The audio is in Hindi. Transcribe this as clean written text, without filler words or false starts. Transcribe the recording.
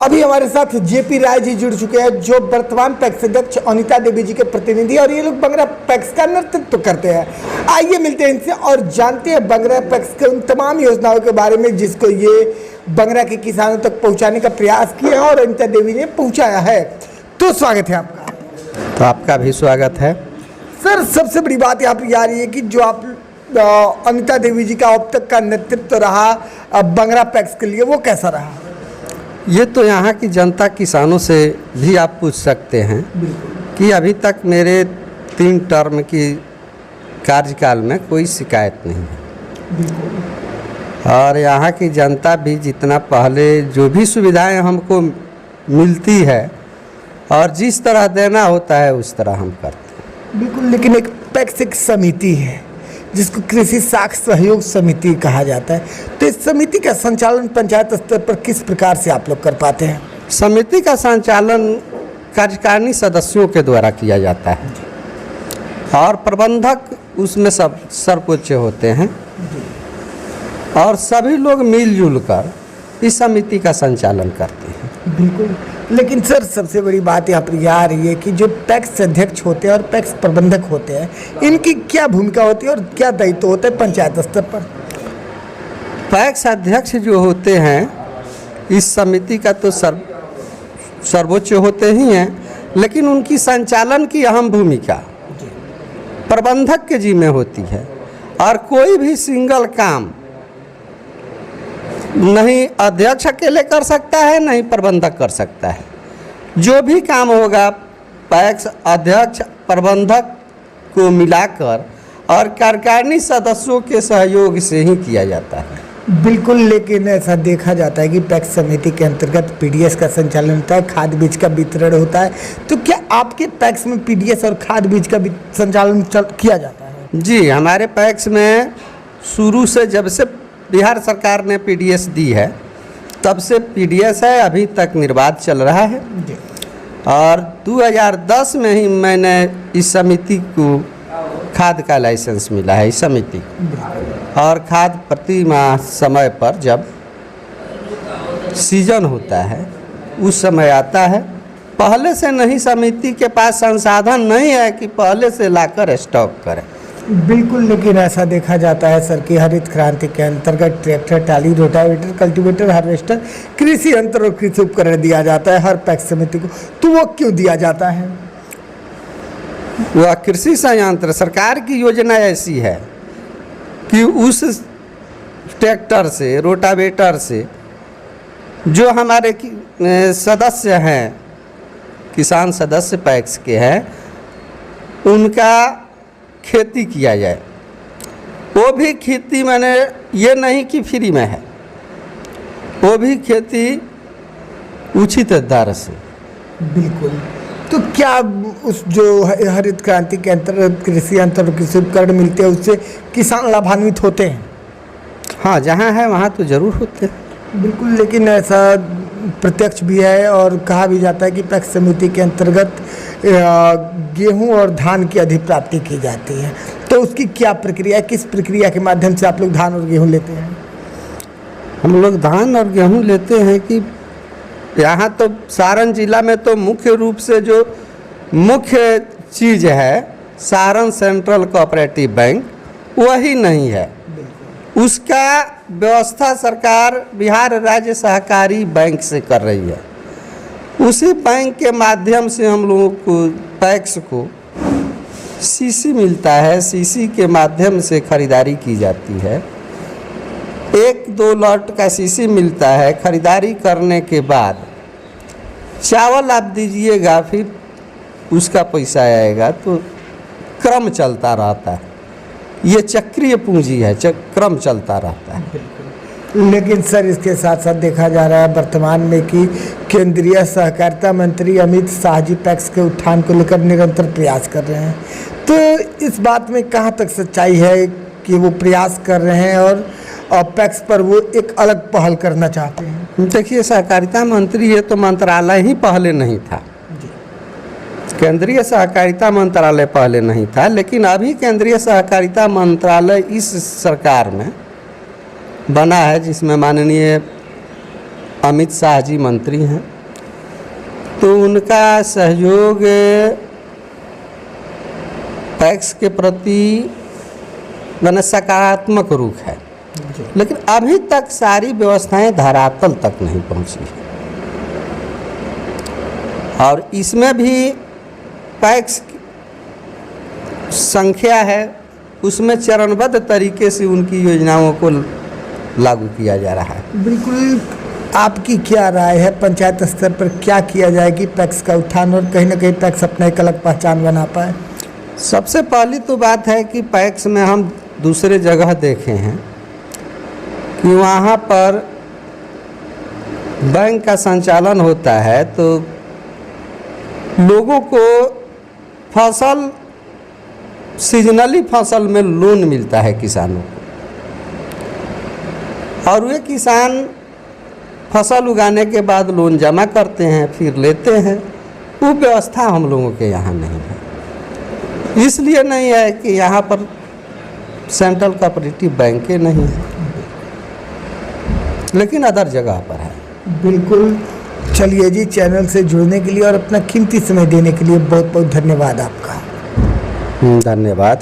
अभी हमारे साथ जेपी राय जी जुड़ चुके हैं, जो वर्तमान पैक्स अध्यक्ष अनिता देवी जी के प्रतिनिधि, और ये लोग बंगरा पैक्स का नेतृत्व करते हैं। आइए मिलते हैं इनसे और जानते हैं बंगरा पैक्स के उन तमाम योजनाओं के बारे में जिसको ये बंगरा के किसानों तक पहुंचाने का प्रयास किया है और अनिता देवी ने पहुंचाया है। तो स्वागत है आपका। तो आपका भी स्वागत है। सर, सबसे बड़ी बात यहाँ पर आ रही है कि जो आप अनिता देवी जी का अब तक का नेतृत्व रहा बंगरा पैक्स के लिए, वो कैसा रहा? ये तो यहाँ की जनता किसानों से भी आप पूछ सकते हैं कि अभी तक मेरे 3 टर्म की कार्यकाल में कोई शिकायत नहीं है। और यहाँ की जनता भी जितना पहले जो भी सुविधाएं हमको मिलती है और जिस तरह देना होता है उस तरह हम करते हैं। बिल्कुल, लेकिन एक पैक्स एक समिति है जिसको कृषि साख सहयोग समिति कहा जाता है, तो इस समिति का संचालन पंचायत स्तर पर किस प्रकार से आप लोग कर पाते हैं? समिति का संचालन कार्यकारिणी सदस्यों के द्वारा किया जाता है और प्रबंधक उसमें सब सर्वोच्च होते हैं और सभी लोग मिलजुल कर इस समिति का संचालन करते हैं। बिल्कुल, लेकिन सर सबसे बड़ी बात यहाँ पर यह आ रही है कि जो पैक्स अध्यक्ष होते हैं और पैक्स प्रबंधक होते हैं, इनकी क्या भूमिका होती है और क्या दायित्व होता है पंचायत स्तर पर? पैक्स अध्यक्ष जो होते हैं इस समिति का तो सर्वोच्च होते ही हैं, लेकिन उनकी संचालन की अहम भूमिका प्रबंधक के जिम्मे होती है। और कोई भी सिंगल काम नहीं अध्यक्ष अकेले कर सकता है, नहीं प्रबंधक कर सकता है। जो भी काम होगा पैक्स अध्यक्ष प्रबंधक को मिलाकर और कार्यकारिणी सदस्यों के सहयोग से ही किया जाता है। बिल्कुल, लेकिन ऐसा देखा जाता है कि पैक्स समिति के अंतर्गत पीडीएस का संचालन होता है, खाद बीज का वितरण होता है, तो क्या आपके पैक्स में पीडीएस और खाद बीज का संचालन किया जाता है? जी, हमारे पैक्स में शुरू से जब से बिहार सरकार ने पीडीएस दी है तब से पीडीएस है, अभी तक निर्बाध चल रहा है। और 2010 में ही मैंने इस समिति को खाद का लाइसेंस मिला है इस समिति, और खाद प्रति माह समय पर जब सीजन होता है उस समय आता है। पहले से नहीं, समिति के पास संसाधन नहीं है कि पहले से लाकर स्टॉक करें। बिल्कुल, लेकिन ऐसा देखा जाता है सर कि हरित क्रांति के अंतर्गत ट्रैक्टर, टाली, रोटावेटर, कल्टीवेटर, हार्वेस्टर, कृषि यंत्र और कृषि उपकरण दिया जाता है हर पैक्स समिति को, तो वो क्यों दिया जाता है? वह कृषि संयंत्र सरकार की योजना ऐसी है कि उस ट्रैक्टर से, रोटावेटर से जो हमारे सदस्य हैं, किसान सदस्य पैक्स के हैं, उनका खेती किया जाए। वो भी खेती मैंने ये नहीं कि फ्री में है, वो भी खेती उचित दर से। बिल्कुल, तो क्या उस जो हरित क्रांति के अंतर्गत कृषि यंत्र और कृषि उपकरण मिलते हैं उससे किसान लाभान्वित होते हैं? हाँ, जहाँ है वहाँ तो ज़रूर होते हैं। बिल्कुल, लेकिन ऐसा प्रत्यक्ष भी है और कहा भी जाता है कि पैक्स समिति के अंतर्गत गेहूं और धान की अधिप्राप्ति की जाती है, तो उसकी क्या प्रक्रिया है? किस प्रक्रिया के माध्यम से आप लोग धान और गेहूं लेते हैं? हम लोग धान और गेहूं लेते हैं कि यहाँ तो सारण जिला में तो मुख्य रूप से जो मुख्य चीज़ है सारण सेंट्रल कोऑपरेटिव बैंक वही नहीं है। उसका व्यवस्था सरकार बिहार राज्य सहकारी बैंक से कर रही है। उसी बैंक के माध्यम से हम लोगों को पैक्स को सीसी मिलता है, सीसी के माध्यम से खरीदारी की जाती है। 1-2 लॉट का सीसी मिलता है। खरीदारी करने के बाद चावल आप दीजिएगा, फिर उसका पैसा आएगा, तो क्रम चलता रहता है। ये चक्रीय पूंजी है, क्रम चलता रहता है। लेकिन सर इसके साथ साथ देखा जा रहा है वर्तमान में कि केंद्रीय सहकारिता मंत्री अमित शाह जी पैक्स के उत्थान को लेकर निरंतर प्रयास कर रहे हैं, तो इस बात में कहाँ तक सच्चाई है कि वो प्रयास कर रहे हैं और पैक्स पर वो एक अलग पहल करना चाहते हैं? देखिए, सहकारिता मंत्री ये तो मंत्रालय ही पहले नहीं था, केंद्रीय सहकारिता मंत्रालय पहले नहीं था, लेकिन अभी केंद्रीय सहकारिता मंत्रालय इस सरकार में बना है, जिसमें माननीय अमित शाह जी मंत्री हैं, तो उनका सहयोग पैक्स के प्रति मैंने सकारात्मक रुख है, लेकिन अभी तक सारी व्यवस्थाएं धरातल तक नहीं पहुंची है। और इसमें भी पैक्स की संख्या है, उसमें चरणबद्ध तरीके से उनकी योजनाओं को लागू किया जा रहा है। बिल्कुल, आपकी क्या राय है, पंचायत स्तर पर क्या किया जाए कि पैक्स का उत्थान और कहीं ना कहीं पैक्स अपना एक अलग पहचान बना पाए? सबसे पहली तो बात है कि पैक्स में हम दूसरे जगह देखे हैं कि वहाँ पर बैंक का संचालन होता है, तो लोगों को फसल सीजनली फसल में लोन मिलता है किसानों को, और वे किसान फसल उगाने के बाद लोन जमा करते हैं, फिर लेते हैं। वो व्यवस्था हम लोगों के यहाँ नहीं है। इसलिए नहीं है कि यहाँ पर सेंट्रल कोऑपरेटिव बैंकें नहीं हैं, लेकिन अदर जगह पर है। बिल्कुल। चलिए जी, चैनल से जुड़ने के लिए और अपना कीमती समय देने के लिए बहुत बहुत धन्यवाद आपका। धन्यवाद।